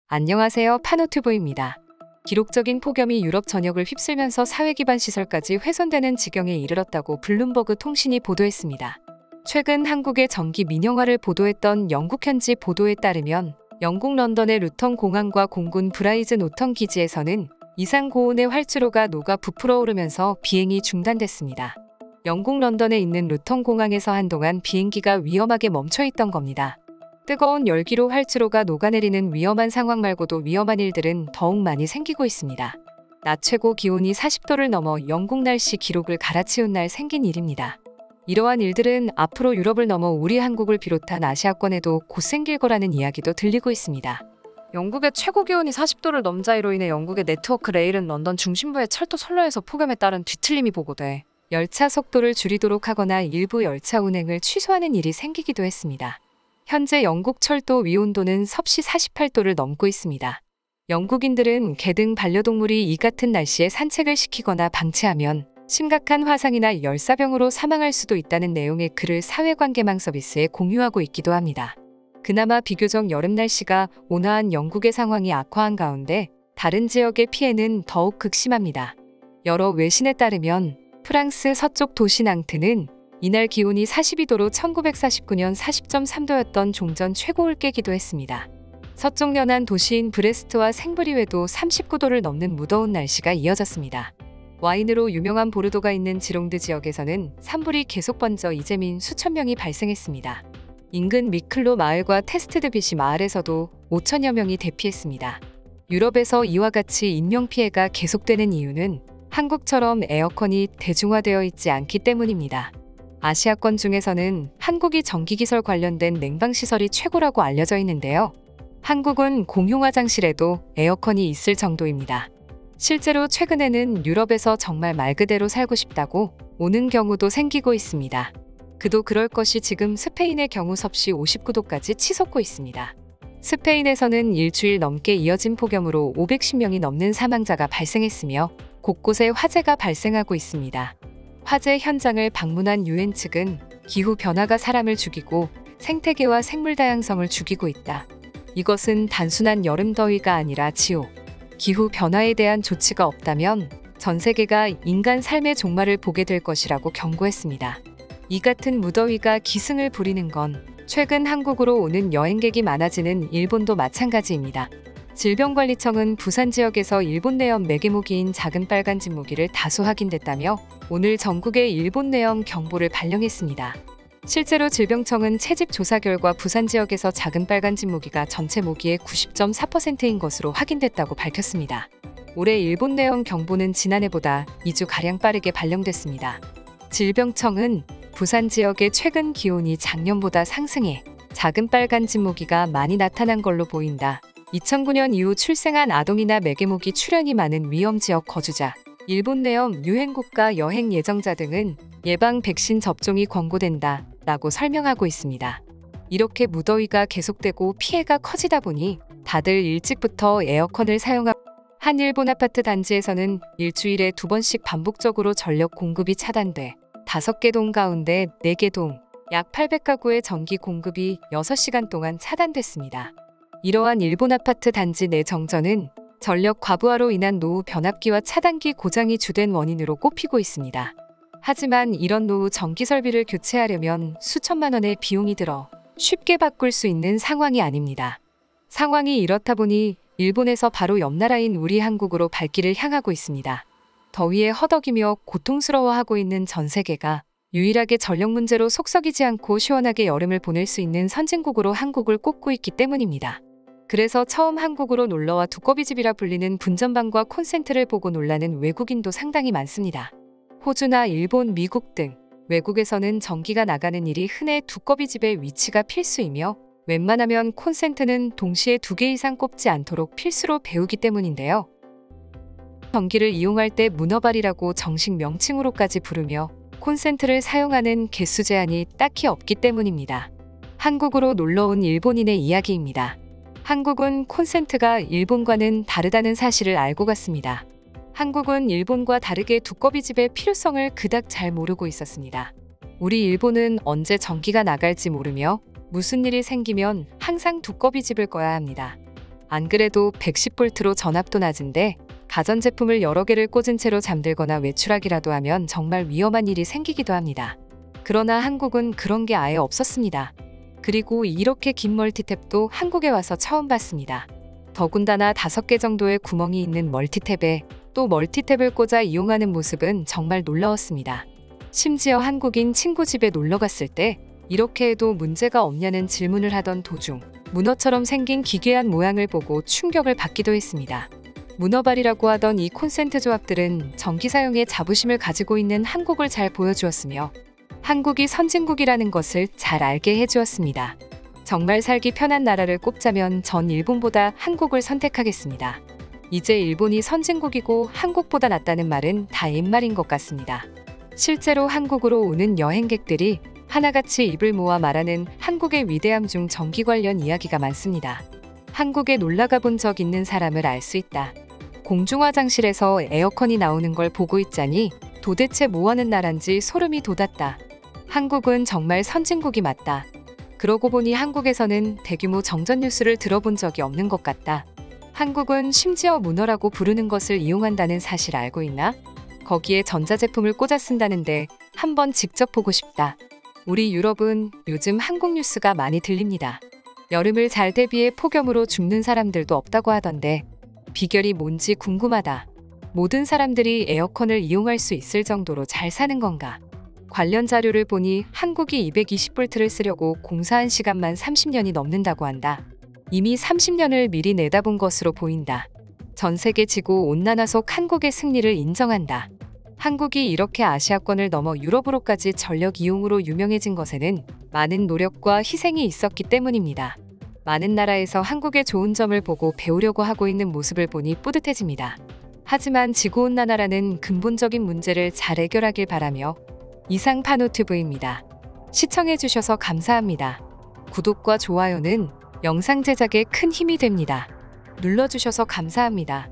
안녕하세요. 파노튜브입니다. 기록적인 폭염이 유럽 전역을 휩쓸면서 사회기반 시설까지 훼손되는 지경에 이르렀다고 블룸버그 통신이 보도했습니다. 최근 한국의 전기 민영화를 보도했던 영국 현지 보도에 따르면 영국 런던의 루턴 공항과 공군 브라이즈 노턴 기지에서는 이상 고온의 활주로가 녹아 부풀어 오르면서 비행이 중단됐습니다. 영국 런던에 있는 루턴 공항에서 한동안 비행기가 위험하게 멈춰 있던 겁니다. 뜨거운 열기로 활주로가 녹아내리는 위험한 상황 말고도 위험한 일들은 더욱 많이 생기고 있습니다. 낮 최고 기온이 40도를 넘어 영국 날씨 기록을 갈아치운 날 생긴 일입니다. 이러한 일들은 앞으로 유럽을 넘어 우리 한국을 비롯한 아시아권에도 곧 생길 거라는 이야기도 들리고 있습니다. 영국의 최고 기온이 40도를 넘자이로 인해 영국의 네트워크 레일은 런던 중심부의 철도 선로에서 폭염에 따른 뒤틀림이 보고돼 열차 속도를 줄이도록 하거나 일부 열차 운행을 취소하는 일이 생기기도 했습니다. 현재 영국 철도 위온도는 섭씨 48도를 넘고 있습니다. 영국인들은 개 등 반려동물이 이 같은 날씨에 산책을 시키거나 방치하면 심각한 화상이나 열사병으로 사망할 수도 있다는 내용의 글을 사회관계망 서비스에 공유하고 있기도 합니다. 그나마 비교적 여름 날씨가 온화한 영국의 상황이 악화한 가운데 다른 지역의 피해는 더욱 극심합니다. 여러 외신에 따르면 프랑스 서쪽 도시 낭트는 이날 기온이 42도로 1949년 40.3도였던 종전 최고를 깨기도 했습니다. 서쪽 연안 도시인 브레스트와 생브리웨도 39도를 넘는 무더운 날씨가 이어졌습니다. 와인으로 유명한 보르도가 있는 지롱드 지역에서는 산불이 계속 번져 이재민 수천 명이 발생했습니다. 인근 미클로 마을과 테스트드비시 마을에서도 5천여 명이 대피했습니다. 유럽에서 이와 같이 인명피해가 계속되는 이유는 한국처럼 에어컨이 대중화되어 있지 않기 때문입니다. 아시아권 중에서는 한국이 전기기설 관련된 냉방시설이 최고라고 알려져 있는데요. 한국은 공용 화장실에도 에어컨이 있을 정도입니다. 실제로 최근에는 유럽에서 정말 말 그대로 살고 싶다고 오는 경우도 생기고 있습니다. 그도 그럴 것이 지금 스페인의 경우 섭씨 59도까지 치솟고 있습니다. 스페인에서는 일주일 넘게 이어진 폭염으로 510명이 넘는 사망자가 발생했으며 곳곳에 화재가 발생하고 있습니다. 화재 현장을 방문한 UN 측은 기후 변화가 사람을 죽이고 생태계와 생물 다양성을 죽이고 있다. 이것은 단순한 여름 더위가 아니라 지옥. 기후 변화에 대한 조치가 없다면 전 세계가 인간 삶의 종말을 보게 될 것이라고 경고했습니다. 이 같은 무더위가 기승을 부리는 건 최근 한국으로 오는 여행객이 많아지는 일본도 마찬가지입니다. 질병관리청은 부산 지역에서 일본 내염 매개모기인 작은 빨간 진모기를 다수 확인됐다며 오늘 전국에 일본 내염 경보를 발령했습니다. 실제로 질병청은 채집 조사 결과 부산 지역에서 작은 빨간 진모기가 전체 모기의 90.4%인 것으로 확인됐다고 밝혔습니다. 올해 일본 내염 경보는 지난해보다 2주가량 빠르게 발령됐습니다. 질병청은 부산 지역의 최근 기온이 작년보다 상승해 작은 빨간 진모기가 많이 나타난 걸로 보인다. 2009년 이후 출생한 아동이나 매개모기 출현이 많은 위험지역 거주자, 일본 내염 유행국가 여행 예정자 등은 예방 백신 접종이 권고된다 라고 설명하고 있습니다. 이렇게 무더위가 계속되고 피해가 커지다 보니 다들 일찍부터 에어컨을 사용하고 한 일본 아파트 단지에서는 일주일에 2번씩 반복적으로 전력 공급이 차단돼 5개 동 가운데 4개 동, 약 800가구의 전기 공급이 6시간 동안 차단됐습니다. 이러한 일본 아파트 단지 내 정전은 전력 과부하로 인한 노후 변압기와 차단기 고장이 주된 원인으로 꼽히고 있습니다. 하지만 이런 노후 전기 설비를 교체하려면 수천만 원의 비용이 들어 쉽게 바꿀 수 있는 상황이 아닙니다. 상황이 이렇다 보니 일본에서 바로 옆 나라인 우리 한국으로 발길을 향하고 있습니다. 더위에 허덕이며 고통스러워하고 있는 전 세계가 유일하게 전력 문제로 속썩이지 않고 시원하게 여름을 보낼 수 있는 선진국으로 한국을 꼽고 있기 때문입니다. 그래서 처음 한국으로 놀러와 두꺼비집이라 불리는 분전방과 콘센트를 보고 놀라는 외국인도 상당히 많습니다. 호주나 일본, 미국 등 외국에서는 전기가 나가는 일이 흔해 두꺼비집의 위치가 필수이며 웬만하면 콘센트는 동시에 2개 이상 꼽지 않도록 필수로 배우기 때문인데요. 전기를 이용할 때 문어발이라고 정식 명칭으로까지 부르며 콘센트를 사용하는 개수 제한이 딱히 없기 때문입니다. 한국으로 놀러온 일본인의 이야기입니다. 한국은 콘센트가 일본과는 다르다는 사실을 알고 갔습니다. 한국은 일본과 다르게 두꺼비집의 필요성을 그닥 잘 모르고 있었습니다. 우리 일본은 언제 전기가 나갈지 모르며 무슨 일이 생기면 항상 두꺼비집을 꺼야 합니다. 안 그래도 110V로 전압도 낮은데 가전제품을 여러 개를 꽂은 채로 잠들거나 외출하기라도 하면 정말 위험한 일이 생기기도 합니다. 그러나 한국은 그런 게 아예 없었습니다. 그리고 이렇게 긴 멀티탭도 한국에 와서 처음 봤습니다. 더군다나 5개 정도의 구멍이 있는 멀티탭에 또 멀티탭을 꽂아 이용하는 모습은 정말 놀라웠습니다. 심지어 한국인 친구 집에 놀러 갔을 때 이렇게 해도 문제가 없냐는 질문을 하던 도중 문어처럼 생긴 기괴한 모양을 보고 충격을 받기도 했습니다. 문어발이라고 하던 이 콘센트 조합들은 전기 사용에 자부심을 가지고 있는 한국을 잘 보여주었으며 한국이 선진국이라는 것을 잘 알게 해주었습니다. 정말 살기 편한 나라를 꼽자면 전 일본보다 한국을 선택하겠습니다. 이제 일본이 선진국이고 한국보다 낫다는 말은 다 옛말인 것 같습니다. 실제로 한국으로 오는 여행객들이 하나같이 입을 모아 말하는 한국의 위대함 중 전기 관련 이야기가 많습니다. 한국에 놀러가 본 적 있는 사람을 알 수 있다. 공중화장실에서 에어컨이 나오는 걸 보고 있자니 도대체 뭐하는 나라인지 소름이 돋았다. 한국은 정말 선진국이 맞다. 그러고 보니 한국에서는 대규모 정전 뉴스를 들어본 적이 없는 것 같다. 한국은 심지어 문어라고 부르는 것을 이용한다는 사실 알고 있나? 거기에 전자제품을 꽂아 쓴다는데 한번 직접 보고 싶다. 우리 유럽은 요즘 한국 뉴스가 많이 들립니다. 여름을 잘 대비해 폭염으로 죽는 사람들도 없다고 하던데 비결이 뭔지 궁금하다. 모든 사람들이 에어컨을 이용할 수 있을 정도로 잘 사는 건가? 관련 자료를 보니 한국이 220V를 쓰려고 공사한 시간만 30년이 넘는다고 한다. 이미 30년을 미리 내다본 것으로 보인다. 전 세계 지구 온난화 속 한국의 승리를 인정한다. 한국이 이렇게 아시아권을 넘어 유럽으로까지 전력 이용으로 유명해진 것에는 많은 노력과 희생이 있었기 때문입니다. 많은 나라에서 한국의 좋은 점을 보고 배우려고 하고 있는 모습을 보니 뿌듯해집니다. 하지만 지구온난화라는 근본적인 문제를 잘 해결하길 바라며 이상 파노TV입니다. 시청해주셔서 감사합니다. 구독과 좋아요는 영상 제작에 큰 힘이 됩니다. 눌러주셔서 감사합니다.